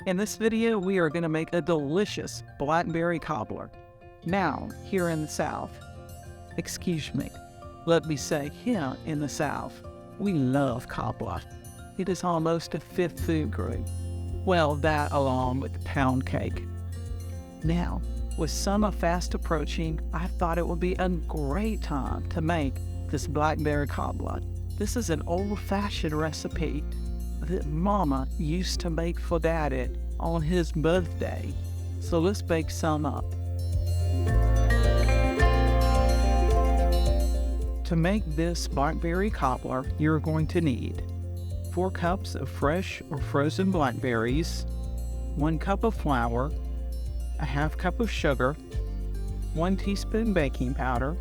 In this video, we are going to make a delicious blackberry cobbler. Now, here in the South, excuse me, let me say here in the South, we love cobbler. It is almost a fifth food group. Well, that along with the pound cake. Now, with summer fast approaching, I thought it would be a great time to make this blackberry cobbler. This is an old-fashioned recipe that Mama used to make for Daddy on his birthday. So let's bake some up. To make this blackberry cobbler, you're going to need 4 cups of fresh or frozen blackberries, 1 cup of flour, a half cup of sugar, 1 teaspoon baking powder,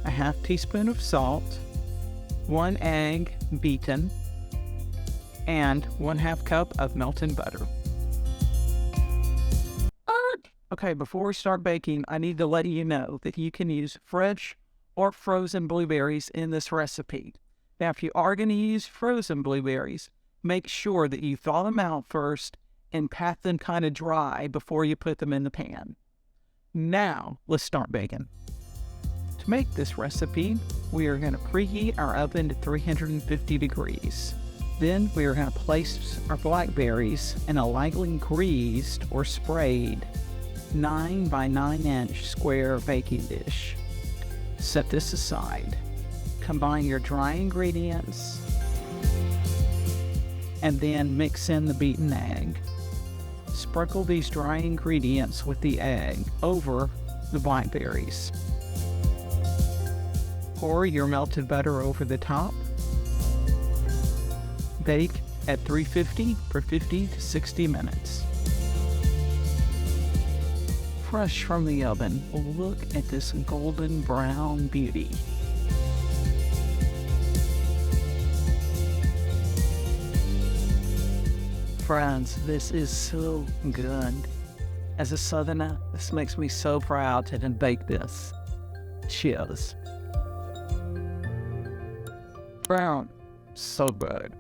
a half teaspoon of salt, 1 egg beaten, and 1/2 cup of melted butter. Okay, before we start baking, I need to let you know that you can use fresh or frozen blueberries in this recipe. Now, if you are going to use frozen blueberries, make sure that you thaw them out first and pat them kind of dry before you put them in the pan. Now, let's start baking. To make this recipe, we are going to preheat our oven to 350 degrees. Then we are going to place our blackberries in a lightly greased or sprayed 9 by 9 inch square baking dish. Set this aside. Combine your dry ingredients and then mix in the beaten egg. Sprinkle these dry ingredients with the egg over the blackberries. Pour your melted butter over the top. Bake at 350 for 50 to 60 minutes. Fresh from the oven, look at this golden brown beauty. Friends, this is so good. As a Southerner, this makes me so proud to have baked this. Cheers. Brown, so good.